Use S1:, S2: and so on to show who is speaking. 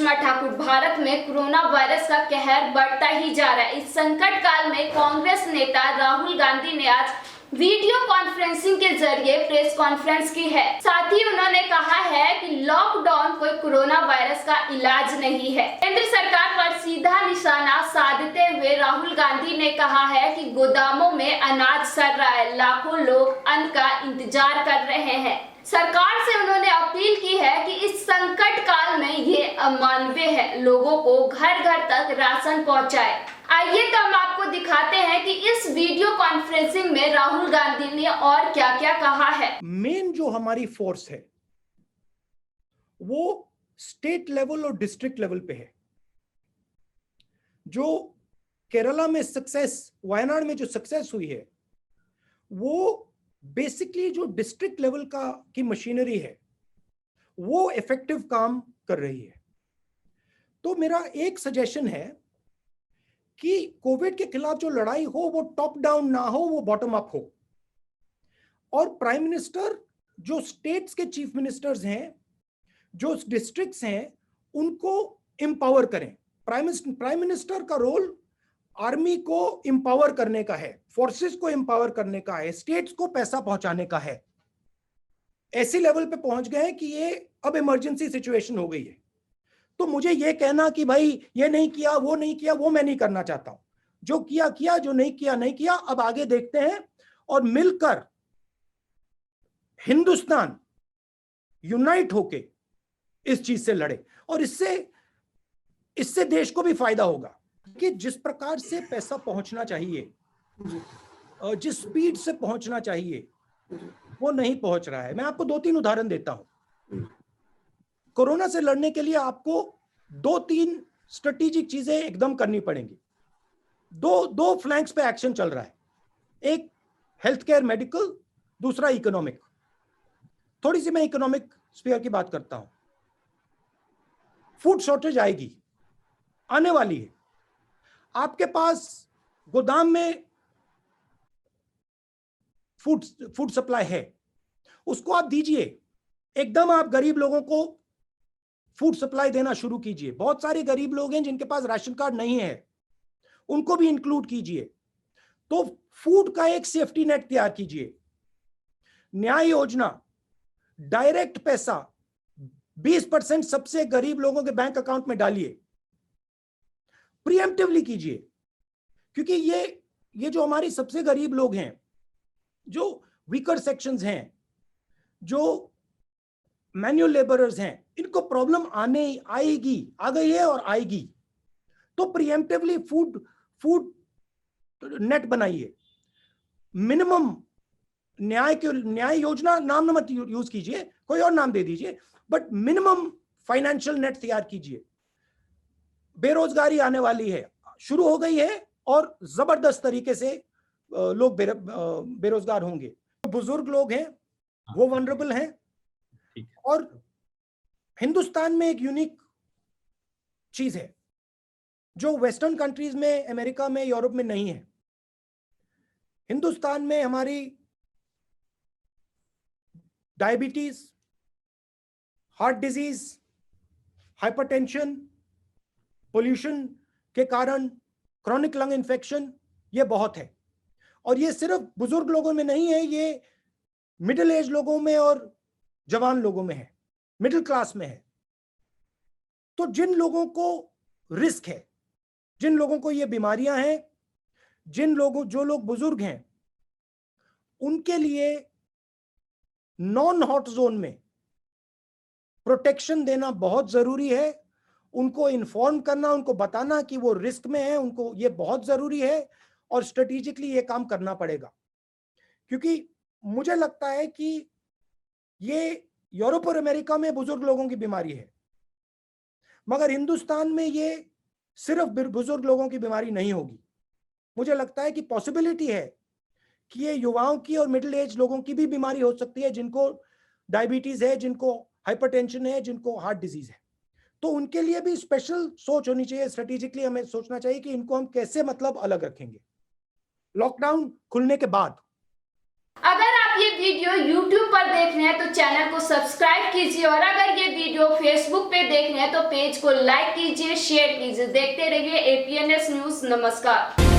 S1: करिश्मा ठाकुर। भारत में corona virus का कहर बढ़ता ही जा रहा है। इस संकट काल में कांग्रेस नेता राहुल गांधी ने आज वीडियो कॉन्फ्रेंसिंग के जरिए प्रेस कॉन्फ्रेंस की है। साथ ही उन्होंने कहा है कि लॉकडाउन कोई कोरोना वायरस का इलाज नहीं है। केंद्र सरकार पर सीधा निशाना साधते हुए राहुल गांधी ने कहा है कि गोदामों में अनाज सड़ रहा है, लाखों लोग अन्न का इंतजार कर रहे हैं। सरकार से उन्होंने अपील की है कि इस संकट काल में ये अमानवीय है, लोगों को घर घर तक राशन पहुंचाए। आइए तो हम आपको दिखाते हैं कि इस वीडियो कॉन्फ्रेंसिंग में राहुल गांधी ने और क्या क्या कहा है।
S2: मेन जो हमारी फोर्स है वो स्टेट लेवल और डिस्ट्रिक्ट लेवल पे है। जो केरला में सक्सेस, वायनाड में जो सक्सेस हुई है, वो बेसिकली जो डिस्ट्रिक्ट लेवल की मशीनरी है वो इफेक्टिव काम कर रही है। तो मेरा एक सजेशन है कि कोविड के खिलाफ जो लड़ाई हो वो टॉप डाउन ना हो, वो बॉटम अप हो। और प्राइम मिनिस्टर, जो स्टेट्स के चीफ मिनिस्टर्स हैं, जो डिस्ट्रिक्ट्स हैं, उनको एम्पावर करें। प्राइम मिनिस्टर का रोल आर्मी को एम्पावर करने का है, फोर्सेस को एम्पावर करने का है, स्टेट्स को पैसा पहुंचाने का है। ऐसे लेवल पे पहुंच गए कि ये अब इमरजेंसी सिचुएशन हो गई है। तो मुझे ये कहना कि भाई ये नहीं किया, वो नहीं किया, वो मैं नहीं करना चाहता हूं। जो किया किया, जो नहीं किया नहीं किया। अब आगे देखते हैं और मिलकर हिंदुस्तान यूनाइट होके इस चीज से लड़े। और इससे देश को भी फायदा होगा कि जिस प्रकार से पैसा पहुंचना चाहिए, जिस स्पीड से पहुंचना चाहिए, वो नहीं पहुंच रहा है। मैं आपको 2-3 उदाहरण देता हूं। कोरोना से लड़ने के लिए आपको 2-3 स्ट्रेटेजिक चीजें एकदम करनी पड़ेंगी। दो फ्लैंक्स पे एक्शन चल रहा है। एक हेल्थ केयर मेडिकल, दूसरा इकोनॉमिक। थोड़ी सी मैं इकोनॉमिक स्फीयर की बात करता हूं। फूड शॉर्टेज आएगी, आने वाली है। आपके पास गोदाम में फूड सप्लाई है, उसको आप दीजिए। एकदम आप गरीब लोगों को फूड सप्लाई देना शुरू कीजिए। बहुत सारे गरीब लोग हैं जिनके पास राशन कार्ड नहीं है, उनको भी इंक्लूड कीजिए। तो फूड का एक सेफ्टी नेट तैयार कीजिए। न्याय योजना, डायरेक्ट पैसा 20% सबसे गरीब लोगों के बैंक अकाउंट में डालिए। प्रीएम्प्टिवली कीजिए, क्योंकि ये जो हमारी सबसे गरीब लोग हैं, जो वीकर सेक्शंस हैं, जो मैन्युअल लेबरर्स हैं, इनको प्रॉब्लम आ गई है और आएगी। तो प्रीएम्प्टिवली फूड नेट बनाइए। मिनिमम न्याय योजना नाम मत यूज कीजिए, कोई और नाम दे दीजिए, बट मिनिमम फाइनेंशियल नेट तैयार कीजिए। बेरोजगारी आने वाली है, शुरू हो गई है और जबरदस्त तरीके से लोग बेरोजगार होंगे। बुजुर्ग लोग हैं, वो वनरेबल हैं। और हिंदुस्तान में एक यूनिक चीज है जो वेस्टर्न कंट्रीज में, अमेरिका में, यूरोप में नहीं है। हिंदुस्तान में हमारी diabetes, heart disease, hypertension, pollution के कारण क्रॉनिक लंग इन्फेक्शन, ये बहुत है। और ये सिर्फ बुजुर्ग लोगों में नहीं है, ये मिडिल एज लोगों में और जवान लोगों में है, मिडिल क्लास में है। तो जिन लोगों को रिस्क है, जिन लोगों को ये बीमारियां हैं, जो लोग बुजुर्ग हैं, उनके लिए नॉन हॉट जोन में प्रोटेक्शन देना बहुत जरूरी है। उनको इन्फॉर्म करना, उनको बताना कि वो रिस्क में है, उनको ये बहुत जरूरी है। और स्ट्रेटेजिकली ये काम करना पड़ेगा, क्योंकि मुझे लगता है कि ये यूरोप और अमेरिका में बुजुर्ग लोगों की बीमारी है, मगर हिंदुस्तान में ये सिर्फ बुजुर्ग लोगों की बीमारी नहीं होगी। मुझे लगता है कि पॉसिबिलिटी है कि ये युवाओं की और मिडिल एज लोगों की भी बीमारी हो सकती है, जिनको डायबिटीज है, जिनको हाइपरटेंशन है, जिनको हार्ट डिजीज है। तो उनके लिए भी स्पेशल सोच होनी चाहिए। स्ट्रेटेजिकली हमें सोचना चाहिए कि इनको हम कैसे अलग रखेंगे लॉकडाउन खुलने के बाद।
S1: अगर आप ये वीडियो YouTube पर देख रहे हैं तो चैनल को सब्सक्राइब कीजिए और अगर ये वीडियो फेसबुक पे देख रहे हैं तो पेज को लाइक कीजिए, शेयर कीजिए। देखते रहिए APNS न्यूज। नमस्कार।